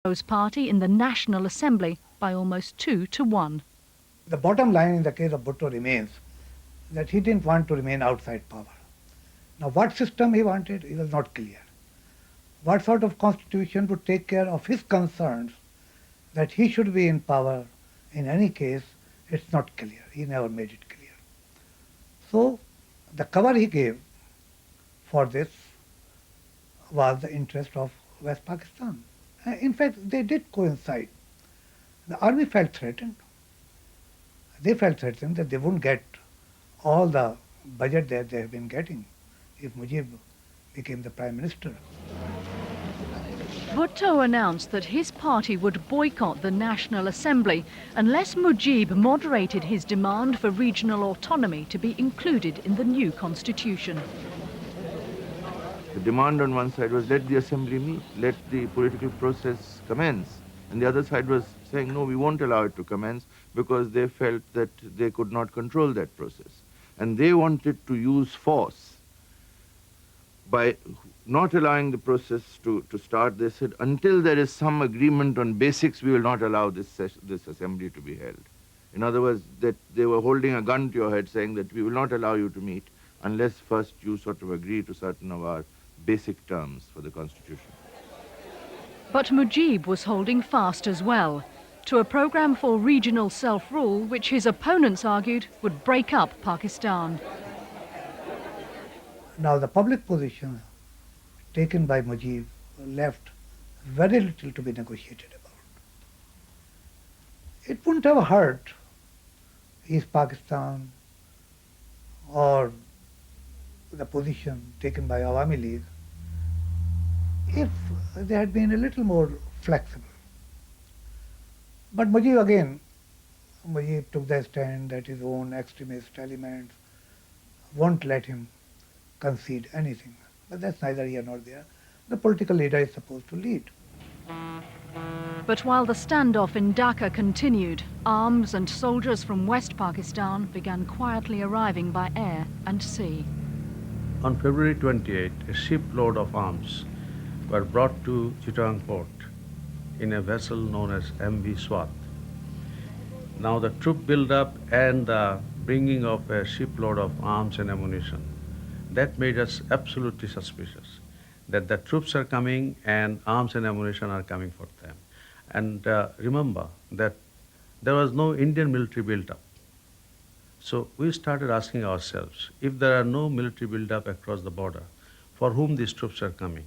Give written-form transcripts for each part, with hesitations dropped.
Bhutto's party in the National Assembly by almost 2 to 1. The bottom line in the case of Bhutto remains that he didn't want to remain outside power. Now, what system he wanted, it was not clear. What sort of constitution would take care of his concerns that he should be in power in any case, it's not clear. He never made it clear. So, the cover he gave for this was the interest of West Pakistan. In fact, they did coincide. The army felt threatened. They felt threatened that they wouldn't get all the budget that they have been getting if Mujib became the Prime Minister. Bhutto announced that his party would boycott the National Assembly unless Mujib moderated his demand for regional autonomy to be included in the new constitution. The demand on one side was let the assembly meet, let the political process commence. And the other side was saying, no, we won't allow it to commence because they felt that they could not control that process. And they wanted to use force. By not allowing the process to start, they said, until there is some agreement on basics, we will not allow this assembly to be held. In other words, that they were holding a gun to your head saying that we will not allow you to meet unless first you sort of agree to certain of our basic terms for the constitution. But Mujib was holding fast as well to a program for regional self-rule which his opponents argued would break up Pakistan. Now, the public position taken by Mujib left very little to be negotiated about. It wouldn't have hurt East Pakistan or the position taken by Awami League if they had been a little more flexible. But Mujib took the stand that his own extremist elements won't let him concede anything. But that's neither here nor there. The political leader is supposed to lead. But while the standoff in Dhaka continued, arms and soldiers from West Pakistan began quietly arriving by air and sea. On February 28, a shipload of arms were brought to Chittagong port in a vessel known as MV Swat. Now the troop build-up and the bringing of a shipload of arms and ammunition, that made us absolutely suspicious that the troops are coming and arms and ammunition are coming for them. And remember that there was no Indian military build-up. So we started asking ourselves, if there are no military build-up across the border, for whom these troops are coming?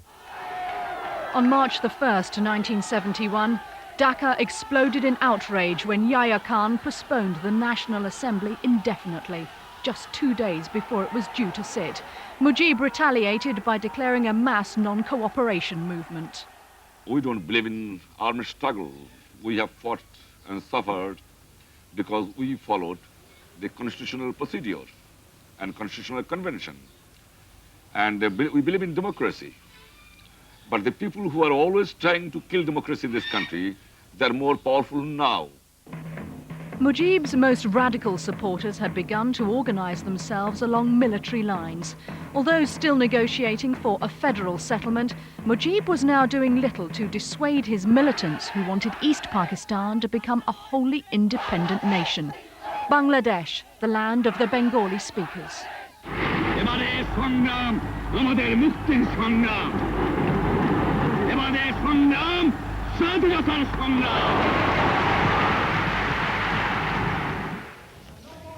On March the 1st, 1971, Dhaka exploded in outrage when Yahya Khan postponed the National Assembly indefinitely, just 2 days before it was due to sit. Mujib retaliated by declaring a mass non-cooperation movement. We don't believe in armed struggle. We have fought and suffered because we followed the constitutional procedure and constitutional convention. And we believe in democracy. But the people who are always trying to kill democracy in this country, they're more powerful now. Mujib's most radical supporters had begun to organise themselves along military lines. Although still negotiating for a federal settlement, Mujib was now doing little to dissuade his militants who wanted East Pakistan to become a wholly independent nation. Bangladesh, the land of the Bengali speakers.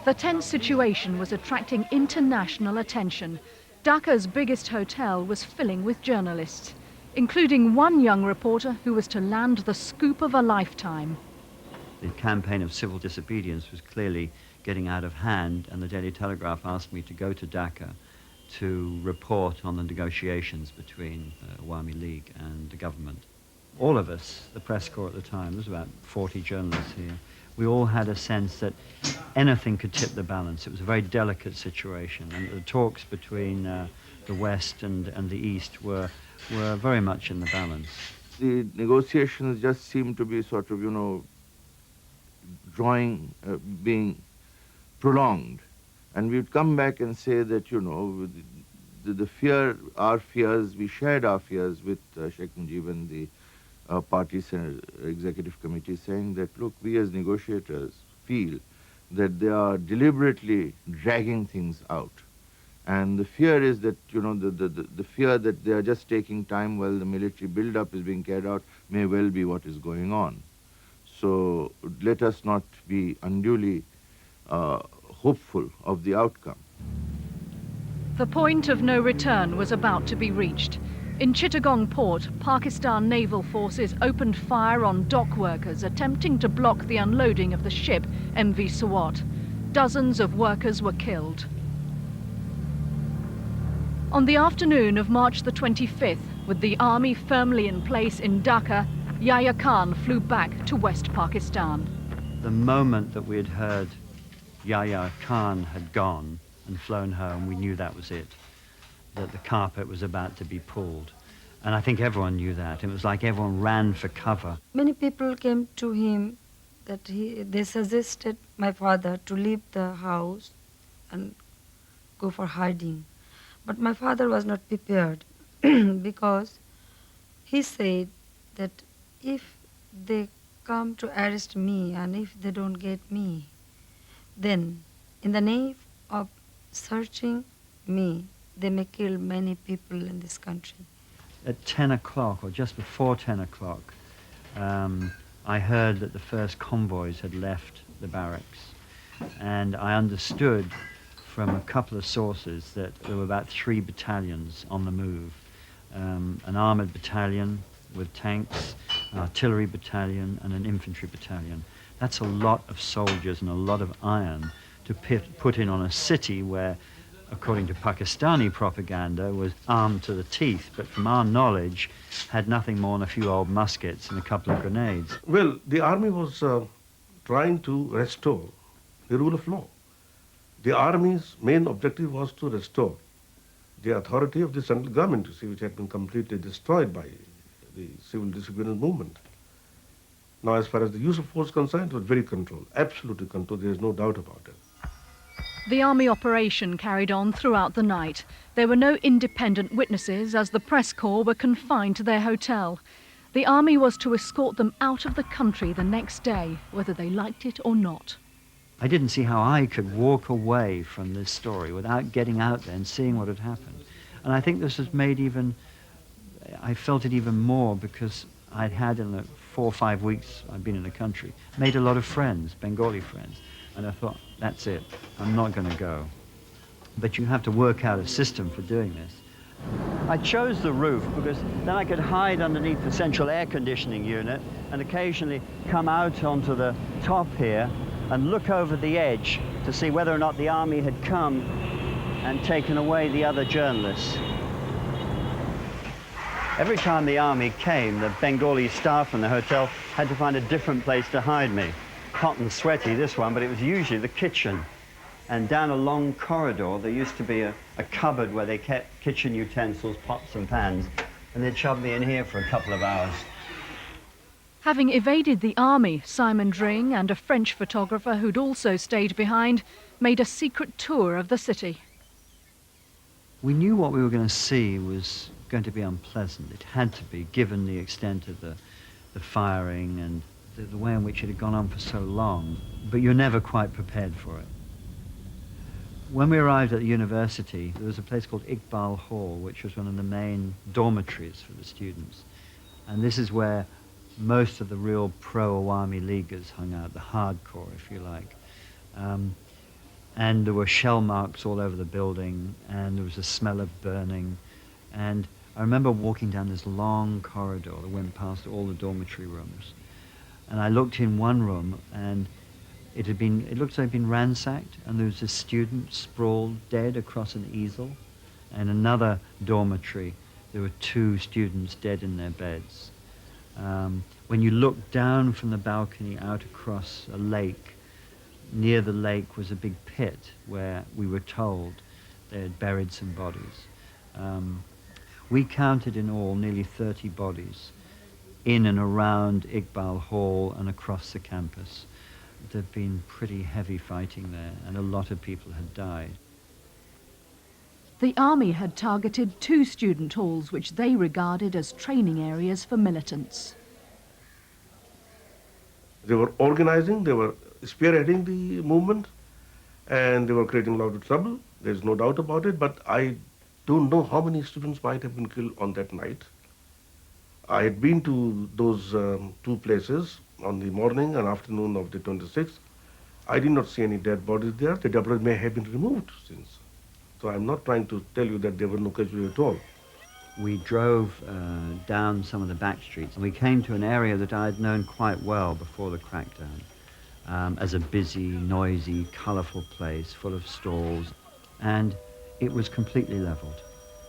The tense situation was attracting international attention. Dhaka's biggest hotel was filling with journalists, including one young reporter who was to land the scoop of a lifetime. The campaign of civil disobedience was clearly getting out of hand, and the Daily Telegraph asked me to go to Dhaka to report on the negotiations between the Awami League and the government. All of us, the press corps at the time, there was about 40 journalists here, we all had a sense that anything could tip the balance. It was a very delicate situation, and the talks between the West and the East were very much in the balance. The negotiations just seemed to be sort of, being prolonged. And we'd come back and say that, the fear, our fears, we shared our fears with Sheikh Mujib and the party executive committee saying that, look, we as negotiators feel that they are deliberately dragging things out. And the fear is that, you know, the fear that they are just taking time while the military build-up is being carried out may well be what is going on. So let us not be unduly hopeful of the outcome. The point of no return was about to be reached. In Chittagong port, Pakistan naval forces opened fire on dock workers attempting to block the unloading of the ship MV Swat. Dozens of workers were killed. On the afternoon of March the 25th, with the army firmly in place in Dhaka, Yahya Khan flew back to West Pakistan. The moment that we had heard Yahya Khan had gone and flown home, we knew that was it, that the carpet was about to be pulled. And I think everyone knew that. It was like everyone ran for cover. Many people came to him that they suggested my father to leave the house and go for hiding. But my father was not prepared because he said that if they come to arrest me and if they don't get me, then in the name of searching me, they may kill many people in this country. At 10 o'clock, or just before 10 o'clock, I heard that the first convoys had left the barracks. And I understood from a couple of sources that there were about 3 battalions on the move. An armoured battalion with tanks, an artillery battalion, and an infantry battalion. That's a lot of soldiers and a lot of iron to put in on a city where, according to Pakistani propaganda, was armed to the teeth, but from our knowledge had nothing more than a few old muskets and a couple of grenades. Well, the army was trying to restore the rule of law. The army's main objective was to restore the authority of the central government, you see, which had been completely destroyed by the civil disobedience movement. Now, as far as the use of force is concerned, it was very controlled, absolutely controlled, there is no doubt about it. The army operation carried on throughout the night. There were no independent witnesses as the press corps were confined to their hotel. The army was to escort them out of the country the next day, whether they liked it or not. I didn't see how I could walk away from this story without getting out there and seeing what had happened. And I think this has made I felt it even more because I'd had in the 4 or 5 weeks I'd been in the country, made a lot of friends, Bengali friends. And I thought, that's it, I'm not going to go. But you have to work out a system for doing this. I chose the roof because then I could hide underneath the central air conditioning unit and occasionally come out onto the top here and look over the edge to see whether or not the army had come and taken away the other journalists. Every time the army came, the Bengali staff in the hotel had to find a different place to hide me. Hot and sweaty, this one, but it was usually the kitchen. And down a long corridor, there used to be a cupboard where they kept kitchen utensils, pots and pans, and they'd shove me in here for a couple of hours. Having evaded the army, Simon Dring and a French photographer who'd also stayed behind made a secret tour of the city. We knew what we were going to see was going to be unpleasant. It had to be, given the extent of the firing and the way in which it had gone on for so long, but you're never quite prepared for it. When we arrived at the university, there was a place called Iqbal Hall, which was one of the main dormitories for the students. And this is where most of the real pro-Awami Leaguers hung out, the hardcore, if you like. And there were shell marks all over the building, and there was a smell of burning. And I remember walking down this long corridor that went past all the dormitory rooms. And I looked in one room, and it looked like it had been ransacked, and there was a student sprawled dead across an easel. And another dormitory, there were 2 students dead in their beds. When you looked down from the balcony out across a lake, near the lake was a big pit where we were told they had buried some bodies. We counted in all nearly 30 bodies in and around Iqbal Hall and across the campus. There'd been pretty heavy fighting there, and a lot of people had died. The army had targeted 2 student halls which they regarded as training areas for militants. They were organizing, they were spearheading the movement, and they were creating a lot of trouble. There's no doubt about it, but I don't know how many students might have been killed on that night. I had been to those two places on the morning and afternoon of the 26th. I did not see any dead bodies there. The debris may have been removed since. So I'm not trying to tell you that there were no casualties at all. We drove down some of the back streets, and we came to an area that I had known quite well before the crackdown, as a busy, noisy, colourful place full of stalls, and it was completely levelled.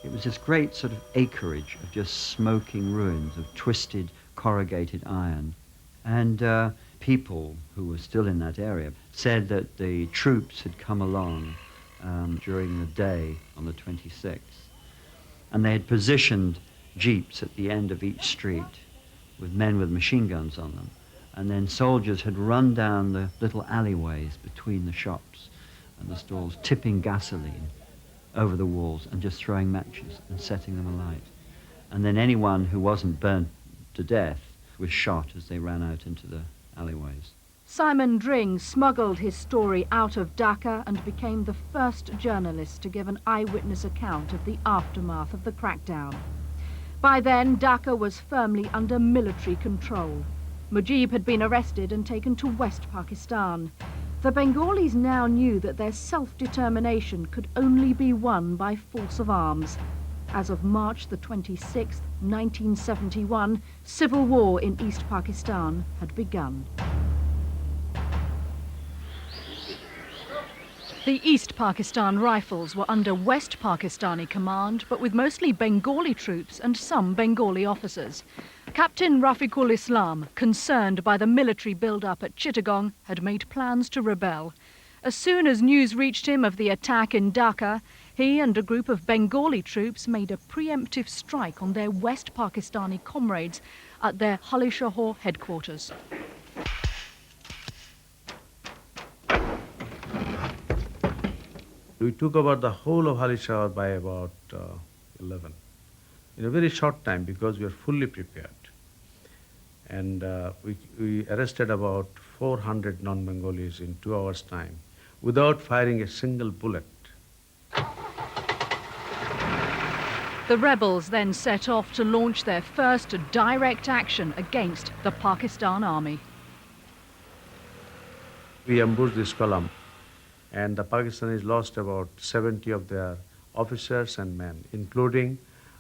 It was this great sort of acreage of just smoking ruins of twisted, corrugated iron. And people who were still in that area said that the troops had come along during the day on the 26th, and they had positioned jeeps at the end of each street with men with machine guns on them, and then soldiers had run down the little alleyways between the shops and the stalls, tipping gasoline over the walls and just throwing matches and setting them alight. And then anyone who wasn't burnt to death was shot as they ran out into the alleyways. Simon Dring smuggled his story out of Dhaka and became the first journalist to give an eyewitness account of the aftermath of the crackdown. By then, Dhaka was firmly under military control. Mujib had been arrested and taken to West Pakistan. The Bengalis now knew that their self-determination could only be won by force of arms. As of March the 26th, 1971, civil war in East Pakistan had begun. The East Pakistan Rifles were under West Pakistani command, but with mostly Bengali troops and some Bengali officers. Captain Rafiqul Islam, concerned by the military build-up at Chittagong, had made plans to rebel. As soon as news reached him of the attack in Dhaka, he and a group of Bengali troops made a preemptive strike on their West Pakistani comrades at their Halishahor headquarters. We took over the whole of Halishahar by about 11. In a very short time, because we were fully prepared. And we arrested about 400 non-Bengalis in 2 hours' time without firing a single bullet. The rebels then set off to launch their first direct action against the Pakistan army. We ambushed this column, and the Pakistanis lost about 70 of their officers and men, including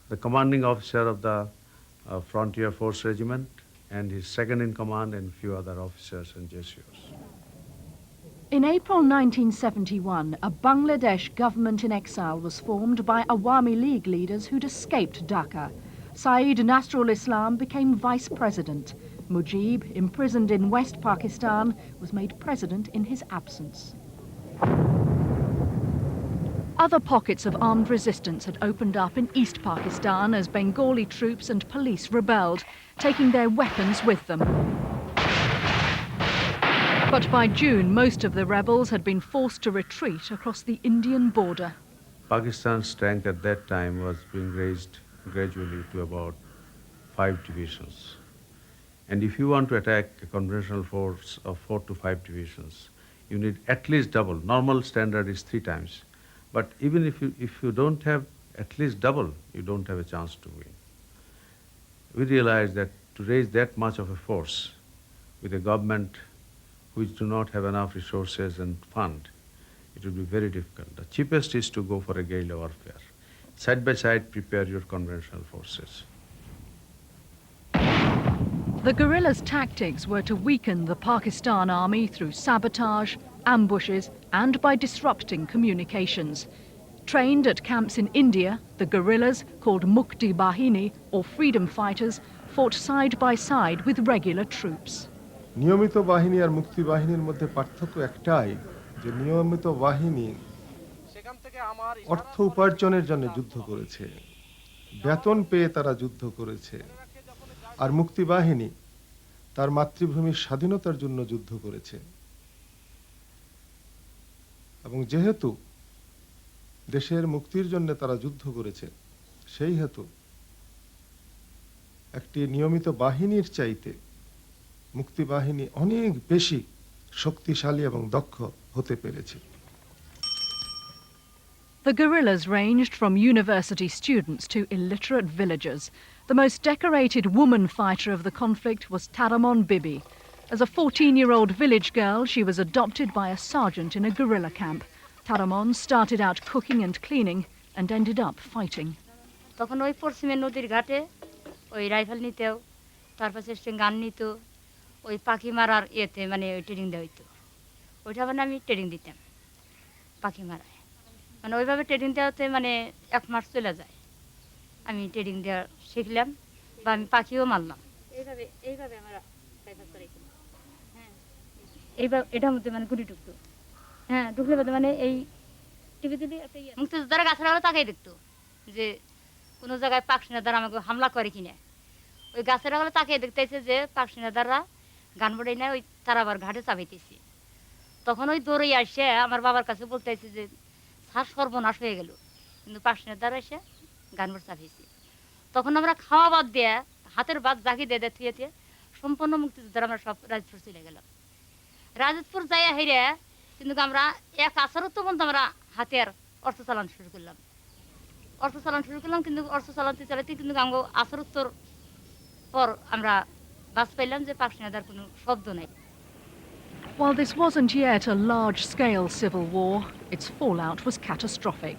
the commanding officer of the Frontier Force Regiment and his second in command and a few other officers and JCOs. In April 1971, a Bangladesh government in exile was formed by Awami League leaders who'd escaped Dhaka. Saeed Nasrul Islam became vice president. Mujib, imprisoned in West Pakistan, was made president in his absence. Other pockets of armed resistance had opened up in East Pakistan as Bengali troops and police rebelled, taking their weapons with them. But by June, most of the rebels had been forced to retreat across the Indian border. Pakistan's strength at that time was being raised gradually to about 5 divisions. And if you want to attack a conventional force of 4 to 5 divisions, you need at least double. Normal standard is 3 times. But even if you don't have at least double, you don't have a chance to win. We realized that to raise that much of a force with a government which do not have enough resources and fund, it would be very difficult. The cheapest is to go for a guerrilla warfare. Side by side, prepare your conventional forces. The guerrillas' tactics were to weaken the Pakistan army through sabotage, ambushes, and by disrupting communications. Trained at camps in India, the guerrillas, called Mukti Bahini or freedom fighters, fought side by side with regular troops. নিয়মিত বাহিনী আর মুক্তি বাহিনীর মধ্যে পার্থক্য একটাই যে নিয়মিত বাহিনী অর্থ উপার্জনের জন্য যুদ্ধ করেছে, বেতন পেয়ে তারা যুদ্ধ করেছে, আর মুক্তি বাহিনী তার মাতৃভূমির স্বাধীনতার জন্য যুদ্ধ করেছে। এবং যেহেতু দেশের মুক্তির জন্য তারা যুদ্ধ করেছে, সেই হেতু একটি নিয়মিত বাহিনীর চাইতে মুক্তিবাহিনী অনেক বেশি শক্তিশালী এবং দক্ষ হতে পেরেছে। The guerrillas ranged from university students to illiterate villagers. The most decorated woman fighter of the conflict was Taramon Bibi. As a 14-year-old village girl, she was adopted by a sergeant in a guerrilla camp. Taramon started out cooking and cleaning and ended up fighting. তখন ওই পশ্চিমের নদীর ঘাটে ওই rifle নিতেও, তারপর গান নিত, ওই পাখি মারার ইয়েতে মানে ওই ট্রেনিং দেওয়া হইতো, ওইটা মানে আমি ট্রেনিং দিতাম পাখি মারায়। মানে ওইভাবে ট্রেনিং দেওয়াতে মানে 1 মাস চলে যায়, আমি ট্রেনিং দেওয়া শিখলাম বা আমি পাখিও মারলাম। এইভাবে এইভাবে আমরা রাইফেল করেছি। হ্যাঁ, এইভাবে এটার মধ্যে মানে গুলি ঢুকতো। হ্যাঁ, ঢুকলে মানে এই টিভি দিলে একটা মুক্তিযোদ্ধারা গাছের আলো তাকাই দেখতো যে কোনো জায়গায় পাক সেনাদার আমাকে হামলা করে কিনা। ওই গাছের আলো তাকিয়ে দেখতেছে যে পাক সেনাদাররা গান বড়াই না, ওই তারা আবার ঘাটে চাপাইতেছি। তখন ওই দৌড়ে আসে আমার বাবার কাছে বলতেছে যে স্যার সর্বনাশ হয়ে গেল, কিন্তু পাক সেনাদাররা এসে গান বড় চাপিয়েছি। তখন আমরা খাওয়া বাদ দিয়ে হাতের বাদ জাগি দিয়ে থুয়ে থুয়ে সম্পূর্ণ মুক্তিযোদ্ধারা আমরা সব রাজপুর চলে গেলাম। রাজপুর যাইয়া হেরে কিন্তু আমরা 1 আছরও তো পর্যন্ত আমরা হাতের অর্থ চালান শুরু করলাম। কিন্তু অর্থ চালাতে কিন্তু আমরা আছরোত্তর পর আমরা বাস পাইলাম যে পাক সেনাদার কোনো শব্দ নাই। While this wasn't yet a large-scale civil war, its fallout was catastrophic.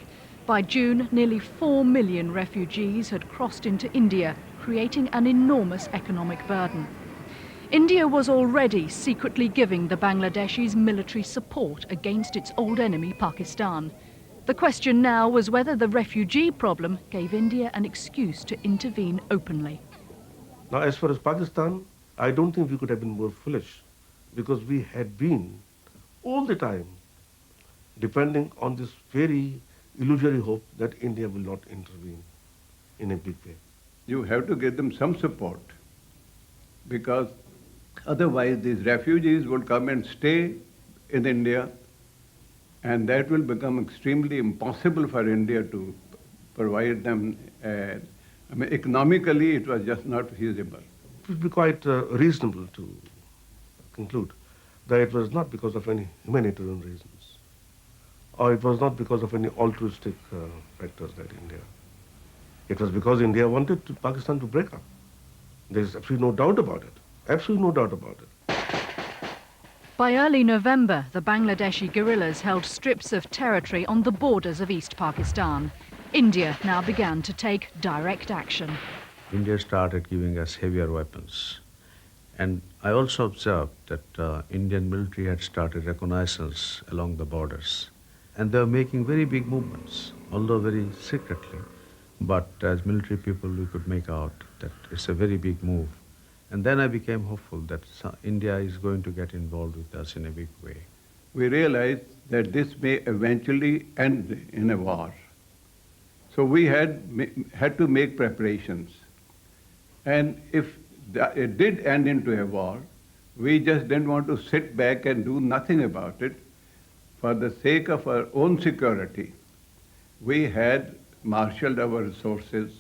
By June, nearly 4 million refugees had crossed into India, creating an enormous economic burden. India was already secretly giving the Bangladeshis military support against its old enemy, Pakistan. The question now was whether the refugee problem gave India an excuse to intervene openly. Now, as far as Pakistan, I don't think we could have been more foolish, because we had been all the time depending on this very illusory hope that India will not intervene in a big way. You have to give them some support, because otherwise these refugees would come and stay in India, and that will become extremely impossible for India to provide them. I mean, economically, it was just not feasible. It would be quite reasonable to conclude that it was not because of any humanitarian reasons, or it was not because of any altruistic factors that India. It was because India wanted Pakistan to break up. There is absolutely no doubt about it. Absolutely no doubt about it. By early November, the Bangladeshi guerrillas held strips of territory on the borders of East Pakistan. India now began to take direct action. India started giving us heavier weapons. And I also observed that Indian military had started reconnaissance along the borders. And they were making very big movements, although very secretly. But as military people, we could make out that it's a very big move. And then I became hopeful that India is going to get involved with us in a big way. We realized that this may eventually end in a war. So we had to make preparations. And if it did end into a war, we just didn't want to sit back and do nothing about it. For the sake of our own security, we had marshaled our resources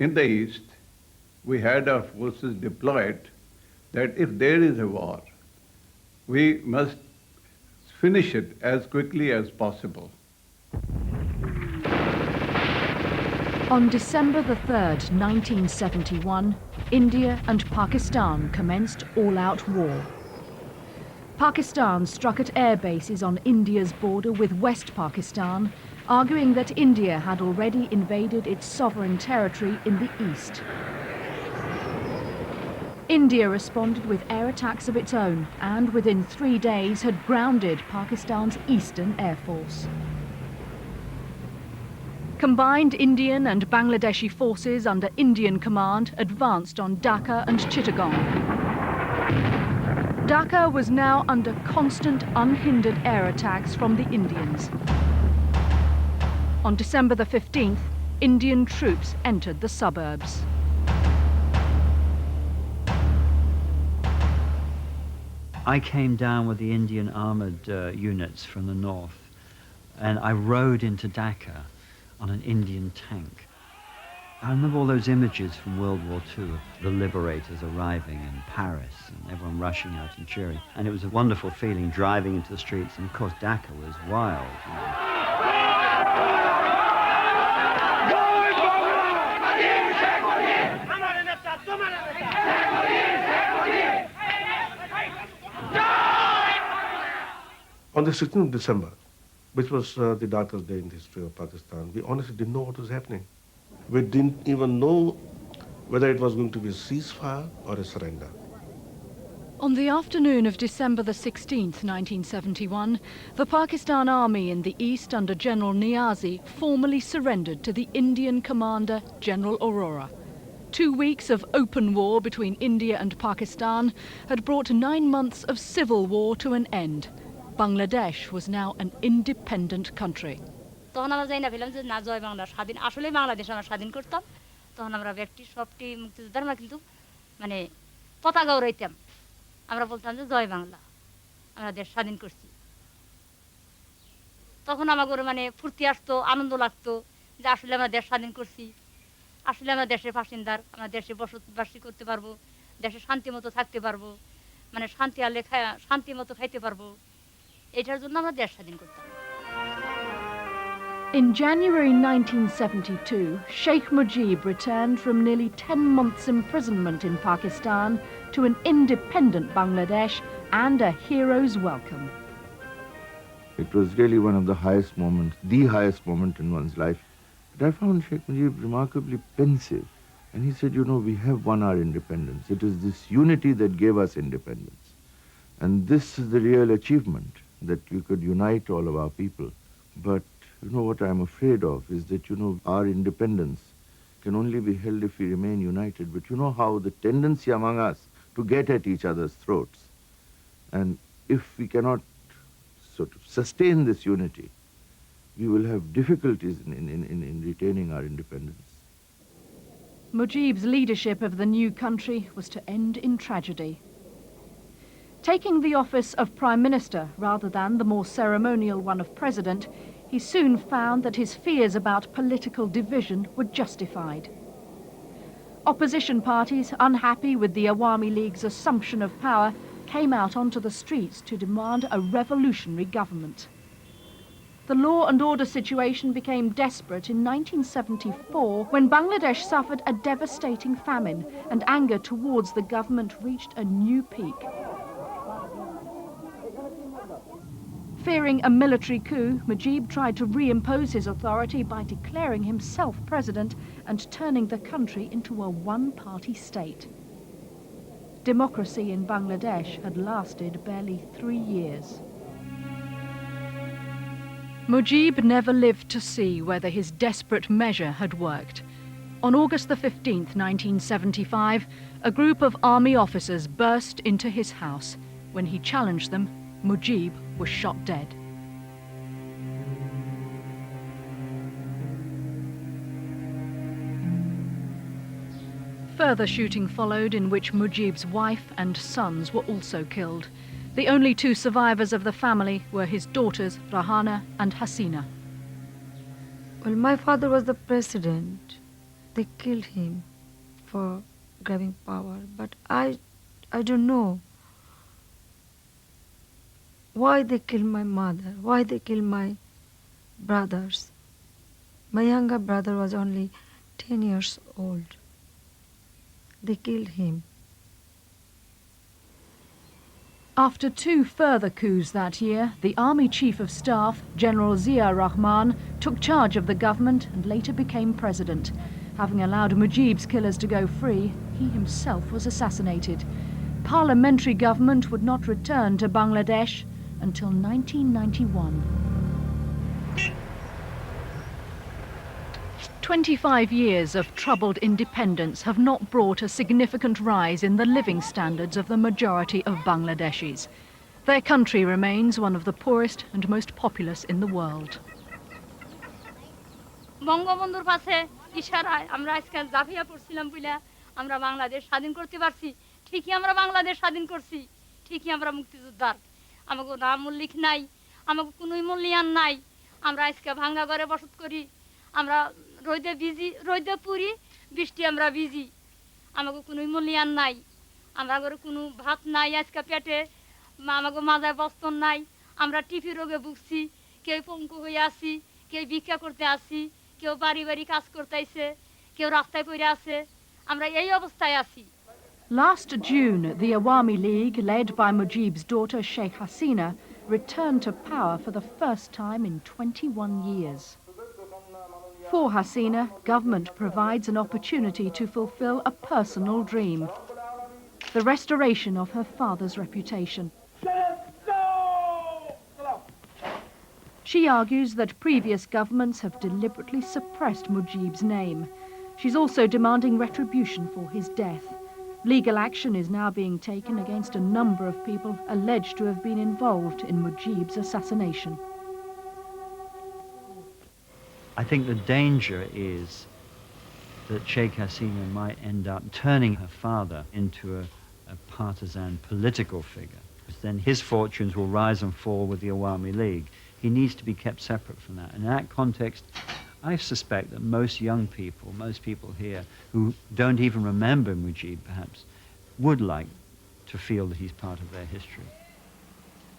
in the east. We had our forces deployed that if there is a war, we must finish it as quickly as possible. On December the 3rd, 1971, India and Pakistan commenced all-out war. Pakistan struck at air bases on India's border with West Pakistan, arguing that India had already invaded its sovereign territory in the east. India responded with air attacks of its own and within 3 days had grounded Pakistan's Eastern Air Force. Combined Indian and Bangladeshi forces under Indian command advanced on Dhaka and Chittagong. Dhaka was now under constant unhindered air attacks from the Indians. On December the 15th, Indian troops entered the suburbs. I came down with the Indian armoured units from the north, and I rode into Dhaka on an Indian tank. I remember all those images from World War II of the liberators arriving in Paris and everyone rushing out and cheering. And it was a wonderful feeling driving into the streets. And of course, Dhaka was wild. You know. On the 16th of December, which was the darkest day in the history of Pakistan, we honestly didn't know what was happening. We didn't even know whether it was going to be a ceasefire or a surrender. On the afternoon of December the 16th, 1971, the Pakistan Army in the east under General Niazi formally surrendered to the Indian commander, General Aurora. 2 weeks of open war between India and Pakistan had brought 9 months of civil war to an end. Bangladesh was now an independent country. তখন আমরা যাই না ফেলাম যে না জয় বাংলা স্বাধীন আসলে বাংলাদেশ আমরা স্বাধীন করতাম তখন আমরা ব্যক্তি সবটি মুক্তিযোদ্ধার আমরা কিন্তু মানে পতাকা উড়াইতাম আমরা বলতাম যে জয় বাংলা আমরা দেশ স্বাধীন করছি তখন আমাদের মানে ফুর্তি আসতো আনন্দ লাগতো যে আসলে আমরা দেশ স্বাধীন করছি আসলে আমরা দেশের বাসিন্দার আমরা দেশে বসবাসী করতে পারবো দেশে শান্তি মতো থাকতে পারবো মানে শান্তি আলে শান্তি মতো খাইতে পারবো এটার জন্য আমরা দেশ স্বাধীন করতাম In January 1972, Sheikh Mujib returned from nearly 10 months' imprisonment in Pakistan to an independent Bangladesh and a hero's welcome. It was really one of the highest moments, the highest moment in one's life. But I found Sheikh Mujib remarkably pensive. And he said, you know, we have won our independence. It is this unity that gave us independence. And this is the real achievement, that you could unite all of our people. But you know what I'm afraid of is that, you know, our independence can only be held if we remain united. But you know how the tendency among us to get at each other's throats. And if we cannot sort of sustain this unity, we will have difficulties in retaining our independence. Mujib's leadership of the new country was to end in tragedy. Taking the office of Prime Minister rather than the more ceremonial one of President, he soon found that his fears about political division were justified. Opposition parties, unhappy with the Awami League's assumption of power, came out onto the streets to demand a revolutionary government. The law and order situation became desperate in 1974 when Bangladesh suffered a devastating famine and anger towards the government reached a new peak. Fearing a military coup, Mujib tried to reimpose his authority by declaring himself president and turning the country into a one-party state. Democracy in Bangladesh had lasted barely 3 years. Mujib never lived to see whether his desperate measure had worked. On August the 15th, 1975, a group of army officers burst into his house. When he challenged them, Mujib was shot dead. Further shooting followed in which Mujib's wife and sons were also killed. The only 2 survivors of the family were his daughters Rahana and Hasina. Well, my father was the president. They killed him for grabbing power, but I don't know why they killed my mother, why they killed my brothers. My younger brother was only 10 years old. They killed him. After 2 further coups that year, the Army Chief of Staff, General Zia Rahman, took charge of the government and later became president. Having allowed Mujib's killers to go free, he himself was assassinated. Parliamentary government would not return to Bangladesh until 1991. 25 years of troubled independence have not brought a significant rise in the living standards of the majority of Bangladeshis. Their country remains one of the poorest and most populous in the world. বঙ্গবন্ধুর কাছে ইশারায় আমরা আজকে জাফিয়া পড়ছিলাম বলে আমরা বাংলাদেশ স্বাধীন করতে পারছি ঠিকই আমরা বাংলাদেশ স্বাধীন করছি ঠিকই আমরা মুক্তিযোদ্ধার আমাকে নাম উল্লেখ নাই আমাকে কোনো মূল্যায়ন নাই আমরা আজকে ভাঙা ঘরে বসত করি আমরা রোদে ভিজি রোদে পুরি বৃষ্টি আমরা ভিজি আমাকে কোনো মূল্যায়ন নাই আমাদের কোনো ভাত নাই আজকে পেটে আমাকে মাজায় বস্ত্র নাই আমরা টিফি রোগে ভুগছি কেউ পঙ্গু হয়ে আসি কেউ ভিক্ষা করতে আসি কেউ বাড়ি বাড়ি কাজ করতে আইছে কেউ রাস্তায় পড়ে আছে আমরা এই অবস্থায় আছি Last June, the Awami League, led by Mujib's daughter Sheikh Hasina, returned to power for the first time in 21 years. For Hasina, government provides an opportunity to fulfill a personal dream, the restoration of her father's reputation. She argues that previous governments have deliberately suppressed Mujib's name. She's also demanding retribution for his death. Legal action is now being taken against a number of people alleged to have been involved in Mujib's assassination. I think the danger is that Sheikh Hasina might end up turning her father into a partisan political figure. Then his fortunes will rise and fall with the Awami League. He needs to be kept separate from that. And in that context, I suspect that most young people, most people here who don't even remember Mujib perhaps, would like to feel that he's part of their history.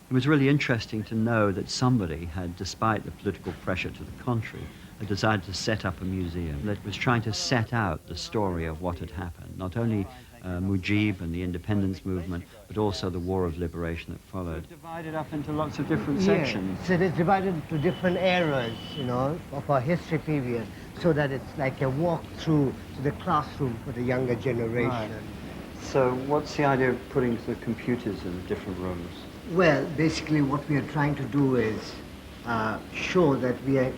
It was really interesting to know that somebody had, despite the political pressure to the contrary, had decided to set up a museum that was trying to set out the story of what had happened, not only Mujib and the independence movement, but also the war of liberation that followed. Divided up into lots of different sections. So it is divided into different eras, you know, of our history period, so that it's like a walk through to the classroom for the younger generation. Right. So what's the idea of putting the computers in different rooms? Well, basically what we are trying to do is show that we are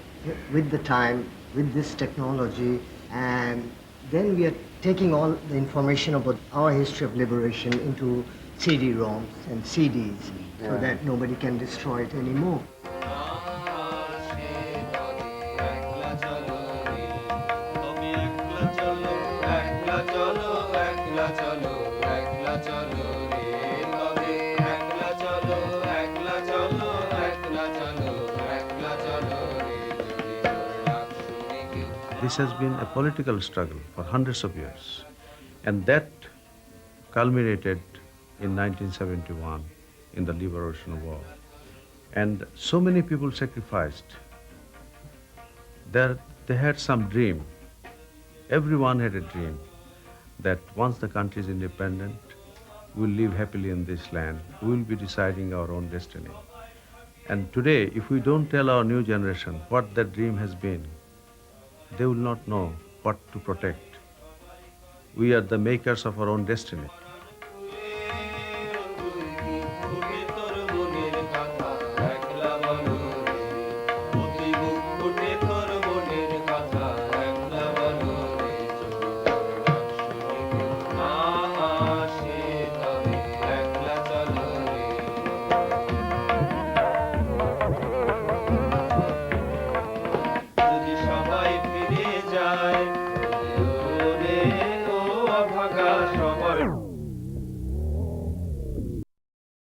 with the time, with this technology, and then we are taking all the information about our history of liberation into CD-ROMs and CDs, so that nobody can destroy it anymore. This has been a political struggle for hundreds of years, and that culminated in 1971 in the Liberation War. And so many people sacrificed. They had some dream. Everyone had a dream that once the country is independent, we'll live happily in this land. We'll be deciding our own destiny. And today, if we don't tell our new generation what that dream has been, they will not know what to protect. We are the makers of our own destiny.